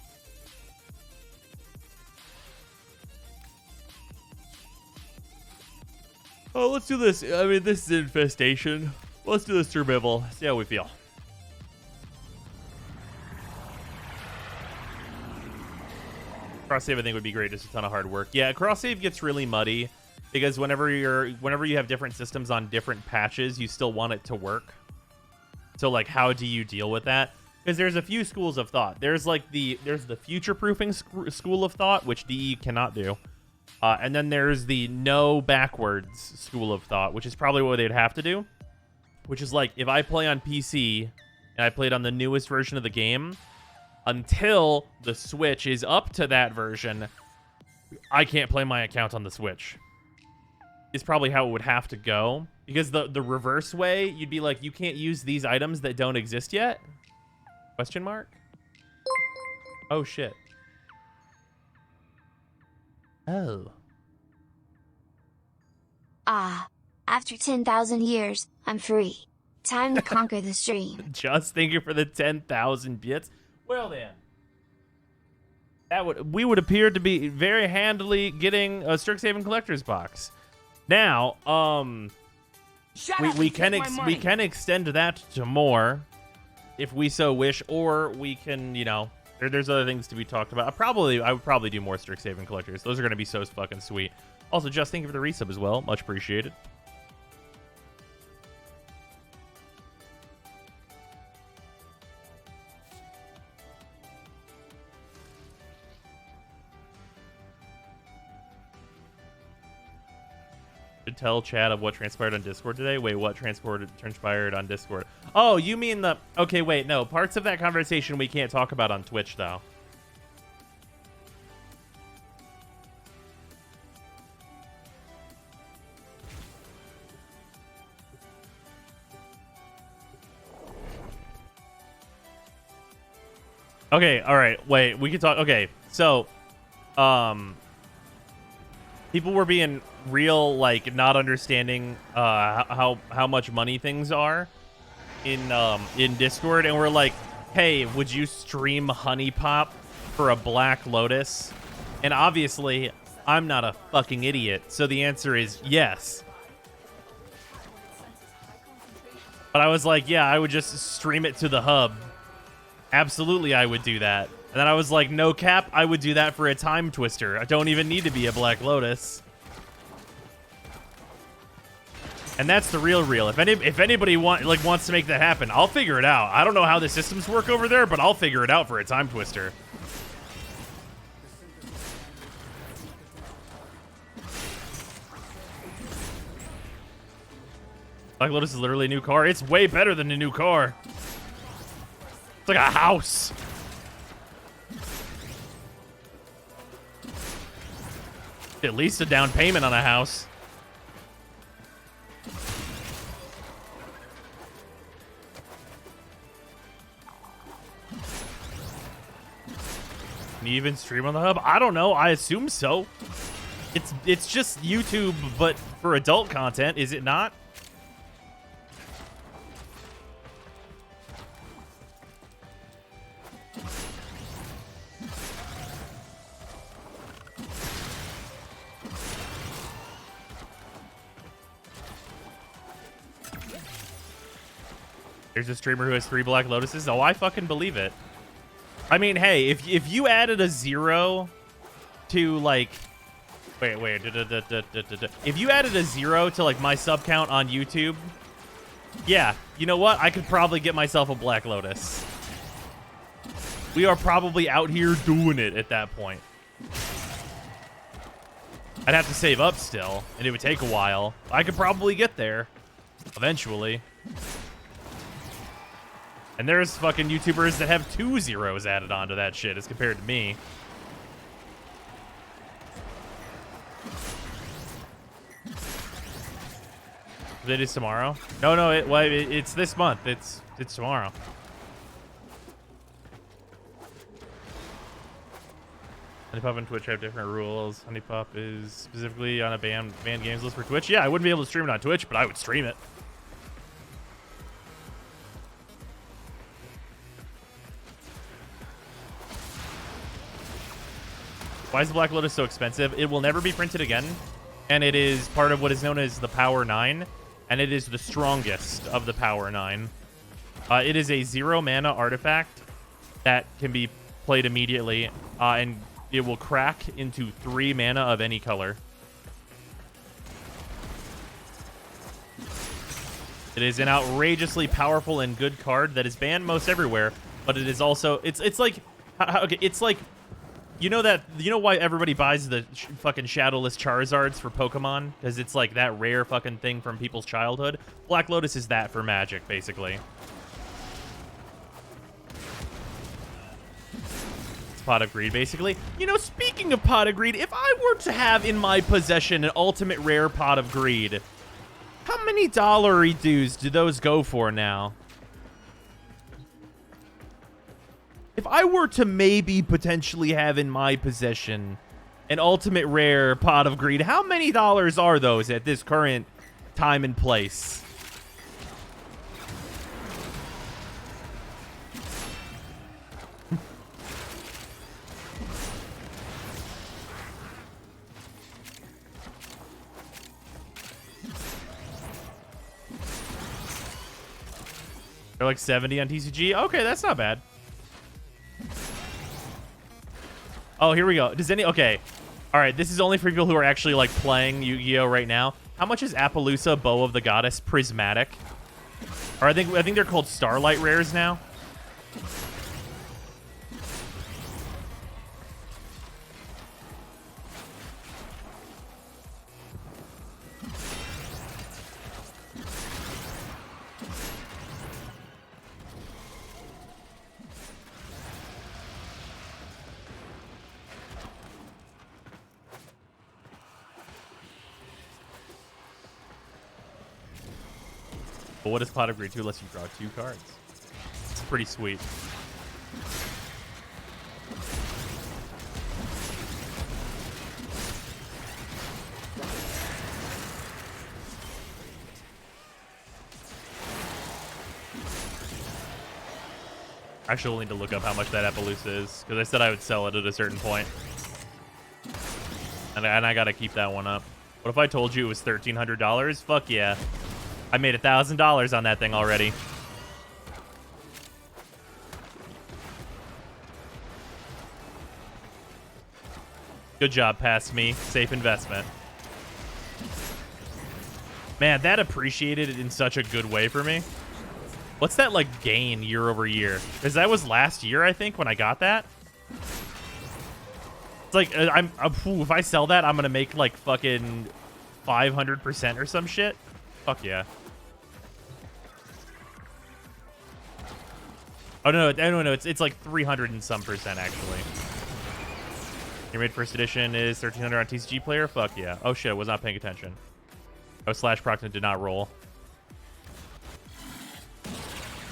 Oh, let's do this. I mean, this is infestation. Let's do this survival. See how we feel. Cross save, I think, would be great. Just a ton of hard work. Yeah, cross save gets really muddy because whenever you have different systems on different patches, you still want it to work. So, like, how do you deal with that? Because there's a few schools of thought. There's the future-proofing school of thought, which DE cannot do. And then there's the no backwards school of thought, which is probably what they'd have to do. Which is like, if I play on PC and I played on the newest version of the game, until the Switch is up to that version, I can't play my account on the Switch. Is probably how it would have to go. Because the reverse way, you'd be like, you can't use these items that don't exist yet? Question mark? Oh, shit. Oh. Ah, after 10,000 years, I'm free. Time to conquer the stream. Just thank you for the 10,000 bits. Well then, we would appear to be very handily getting a Strixhaven collector's box. Now, we can extend that to more if we so wish, or we can, you know, there's other things to be talked about. I would probably do more Strixhaven collectors. Those are going to be so fucking sweet. Also, just thank you for the resub as well. Much appreciated. Should tell chat of what transpired on Discord today. Wait, what transpired on Discord? Oh, you mean the... Okay, wait, no. Parts of that conversation we can't talk about on Twitch, though. Okay, all right. Wait, we can talk... Okay, so... People were being real, like, not understanding how much money things are in Discord, and we're like, hey, would you stream Honey Pop for a Black Lotus? And obviously, I'm not a fucking idiot, so the answer is yes. But I was like, yeah, I would just stream it to the hub. Absolutely, I would do that. And then I was like, no cap, I would do that for a Time Twister. I don't even need to be a Black Lotus. And that's the real. If anybody wants to make that happen, I'll figure it out. I don't know how the systems work over there, but I'll figure it out for a Time Twister. Black Lotus is literally a new car. It's way better than a new car. It's like a house. At least a down payment on a house. Can you even stream on the hub? I don't know. I assume so. It's just YouTube, but for adult content, is it not? There's a streamer who has 3 Black Lotuses. Oh, I fucking believe it. I mean, hey, if you added a 0 to like, wait, if you added a 0 to like my sub count on YouTube, yeah, you know what? I could probably get myself a Black Lotus. We are probably out here doing it at that point. I'd have to save up still, and it would take a while. I could probably get there eventually. And there's fucking YouTubers that have 2 zeros added onto that shit as compared to me. It is tomorrow? No, it's this month. It's tomorrow. Honeypop and Twitch have different rules. Honeypop is specifically on a banned games list for Twitch. Yeah, I wouldn't be able to stream it on Twitch, but I would stream it. Why is the Black Lotus so expensive? It will never be printed again, and it is part of what is known as the Power 9, and it is the strongest of the Power 9. It is a 0 mana artifact that can be played immediately, and it will crack into 3 mana of any color. It is an outrageously powerful and good card that is banned most everywhere, but it is also it's like okay, it's like you know why everybody buys the fucking shadowless Charizards for Pokemon? Because it's like that rare fucking thing from people's childhood. Black Lotus is that for Magic, basically. It's Pot of Greed, basically. You know, speaking of Pot of Greed, if I were to have in my possession an ultimate rare Pot of Greed, how many dollary dues do those go for now? If I were to maybe potentially have in my possession an ultimate rare Pot of Greed, how many dollars are those at this current time and place? They're like 70 on TCG. Okay, that's not bad. Oh, here we go. Okay. All right, this is only for people who are actually like playing Yu-Gi-Oh right now. How much is Appaloosa Bow of the Goddess Prismatic? Or I think they're called Starlight Rares now. But what does Pot of Greed do? Lets you draw 2 cards. It's pretty sweet. Actually, we'll need to look up how much that Appaloosa is, because I said I would sell it at a certain point. And I gotta keep that one up. What if I told you it was $1,300? Fuck yeah. I made $1,000 on that thing already. Good job, past me. Safe investment. Man, that appreciated in such a good way for me. What's that, like, gain year over year? Because that was last year, I think, when I got that. It's like, if I sell that, I'm going to make, like, fucking 500% or some shit. Fuck yeah. Oh no, no, it's like 300 and some percent actually. Your made first edition is 1300 on TCG Player. Fuck yeah. Oh shit, I was not paying attention. Oh, slash Procton did not roll.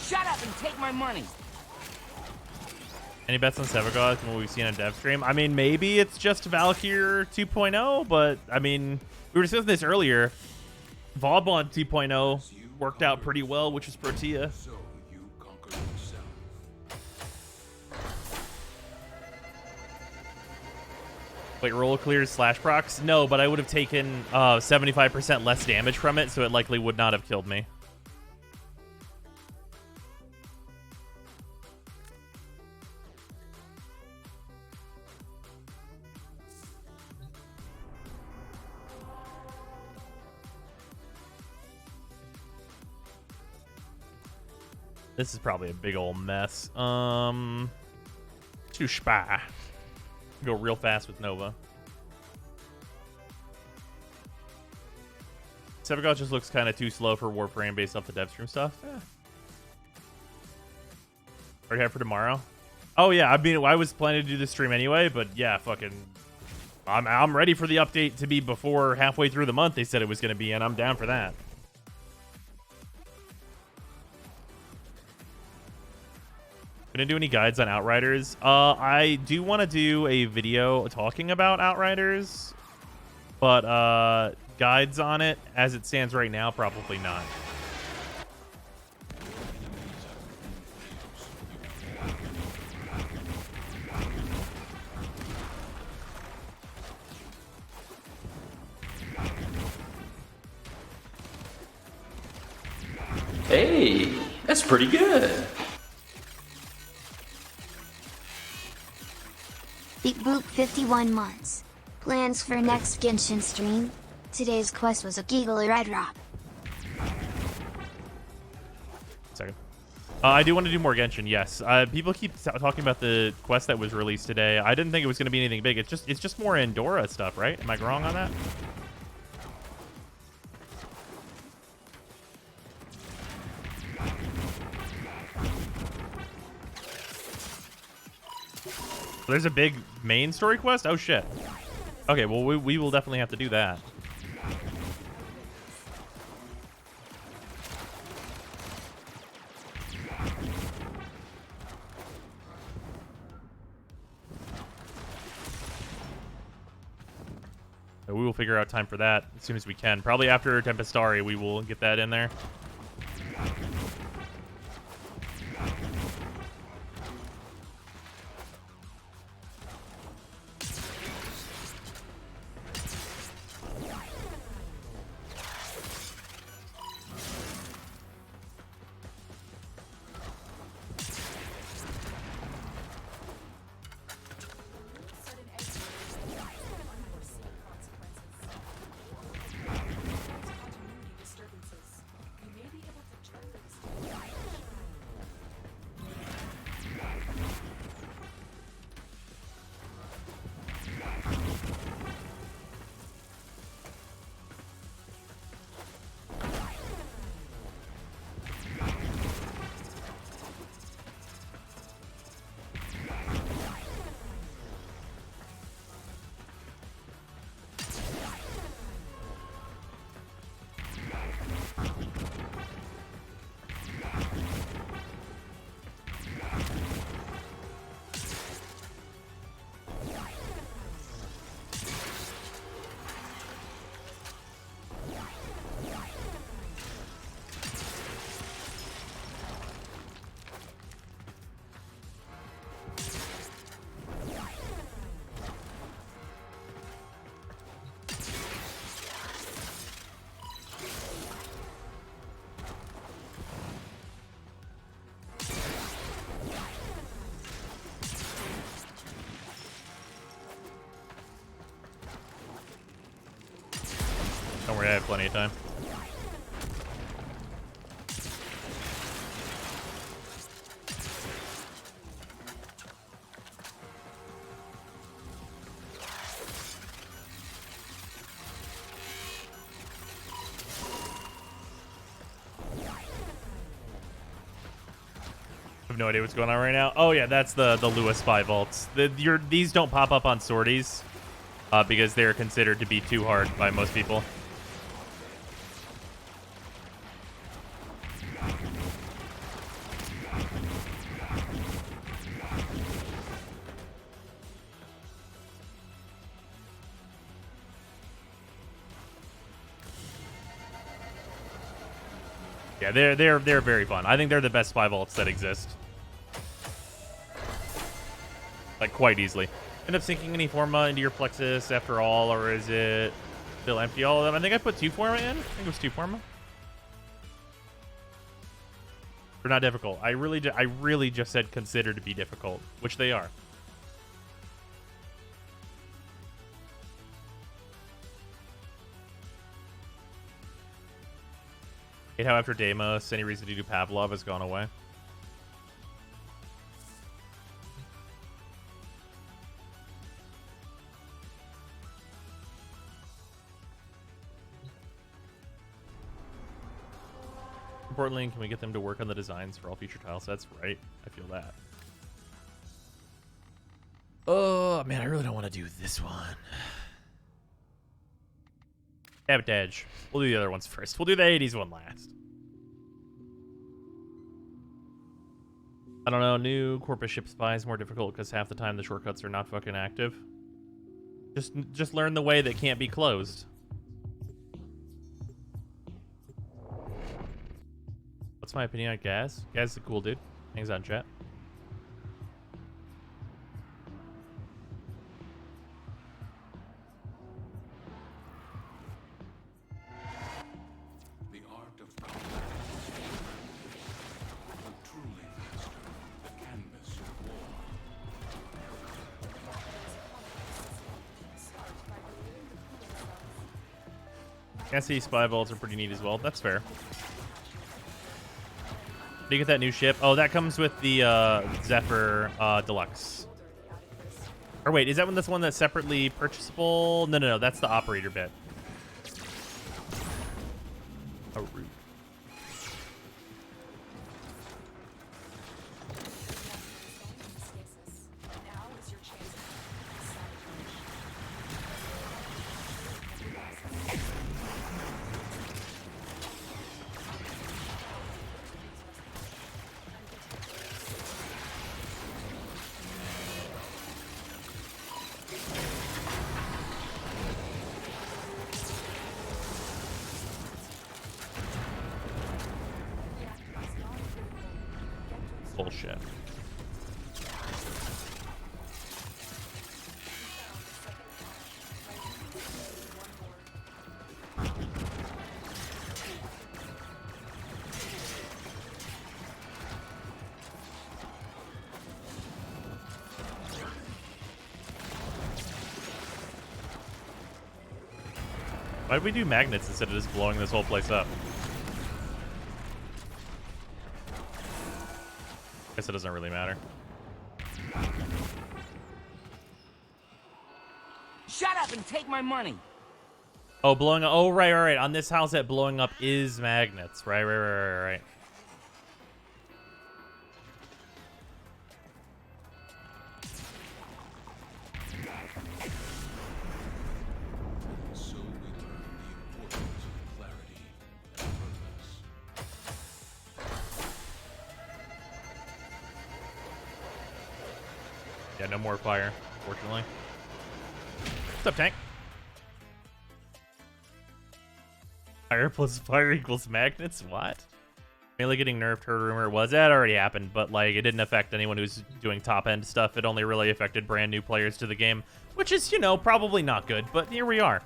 Shut up and take my money. Any bets on Sevagoth from what we've seen on dev stream? I mean, maybe it's just Valkyr 2.0, but I mean, we were discussing this earlier. Vauban 2.0 worked out pretty well, which is Protea. So you conquer yourself. Wait, roll clears slash procs? No, but I would have taken 75% less damage from it, so it likely would not have killed me. This is probably a big old mess. To spy. Go real fast with Nova. Sevagoth just looks kind of too slow for Warframe based off the dev stream stuff. Yeah. Are you hyped for tomorrow? Oh yeah, I mean, I was planning to do this stream anyway, but yeah, fucking, I'm ready for the update to be before halfway through the month. They said it was going to be, and I'm down for that. Gonna do any guides on Outriders? I do want to do a video talking about Outriders, but guides on it as it stands right now, probably not. Hey, that's pretty good. Beat Boop 51 months. Plans for next Genshin stream? Today's quest was a giggly red drop. Second. I do want to do more Genshin, yes. People keep talking about the quest that was released today. I didn't think it was going to be anything big. It's just more Andorra stuff, right? Am I wrong on that? There's a big main story quest? Oh, shit. Okay, well, we will definitely have to do that. So we will figure out time for that as soon as we can. Probably after Tempestari, we will get that in there. Don't worry, I have plenty of time. have no idea what's going on right now. Oh yeah, that's the Lewis spy vaults. These don't pop up on sorties because they're considered to be too hard by most people. Yeah, they're very fun. I think they're the best spy vaults that exist. Like, quite easily. End up sinking any Forma into your Plexus after all, or is it still empty all of them? I think I put 2 Forma in. I think it was 2 Forma. They're not difficult. I really just said consider to be difficult, which they are. Hate how after Deimos, any reason to do Pavlov has gone away. Importantly, can we get them to work on the designs for all future tile sets? Right, I feel that. Oh man, I really don't want to do this one. Sabotage. We'll do the other ones first. We'll do the 80s one last. I don't know. New Corpus ship spy is more difficult because half the time the shortcuts are not fucking active. Just learn the way that can't be closed. What's my opinion on Gaz? Gaz is a cool dude. Hangs on chat. The art of combat. Will truly master the canvas of war. Can't spy vaults are pretty neat as well. That's fair. Do you get that new ship? Oh, that comes with the Zephyr Deluxe. Or wait, is that this one that's separately purchasable? No. That's the operator bit. Oh, rude. Bullshit. Why did we do magnets instead of just blowing this whole place up? Guess it doesn't really matter. Shut up and take my money. Oh, blowing up. Oh, right. On this house, that blowing up is magnets. Right. So we learn the importance of clarity and purpose. Yeah, no more fire, fortunately. What's up, tank? Fire plus fire equals magnets? What? Melee getting nerfed, heard rumor was. That already happened, but like it didn't affect anyone who's doing top-end stuff. It only really affected brand new players to the game, which is, you know, probably not good, but here we are.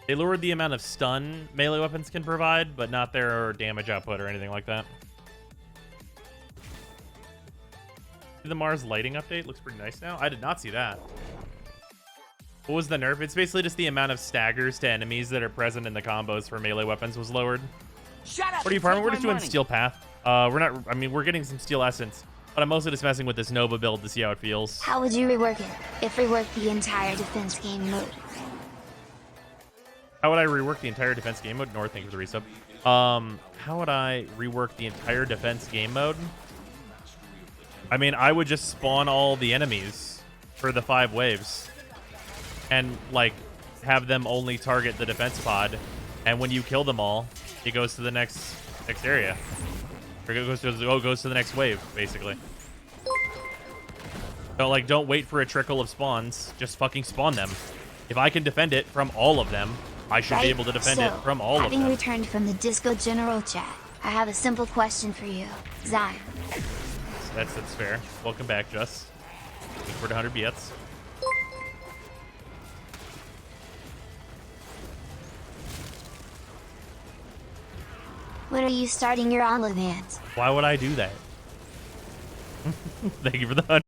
They lowered the amount of stun melee weapons can provide, but not their damage output or anything like that. The Mars lighting update looks pretty nice now. I did not see that. What was the nerf? It's basically just the amount of staggers to enemies that are present in the combos for melee weapons was lowered. Shut up. What are you and farming? take We're my just doing money. Steel Path. We're not. I mean, we're getting some Steel Essence, but I'm mostly just messing with this Nova build to see how it feels. How would you rework it, if rework the entire defense game mode? How would I rework the entire defense game mode? North, thank you for the resub. How would I rework the entire defense game mode? I mean, I would just spawn all the enemies for the 5 waves. And, like, have them only target the defense pod. And when you kill them all, it goes to the next area. Or it goes to the next wave, basically. Don't wait for a trickle of spawns. Just fucking spawn them. If I can defend it from all of them, I should be able to defend it from all of them. Having returned from the Disco General chat, I have a simple question for you, Zion. That's fair. Welcome back, Just. Looking for 100 bits. When are you starting your OnlyFans? Why would I do that? Thank you for the 100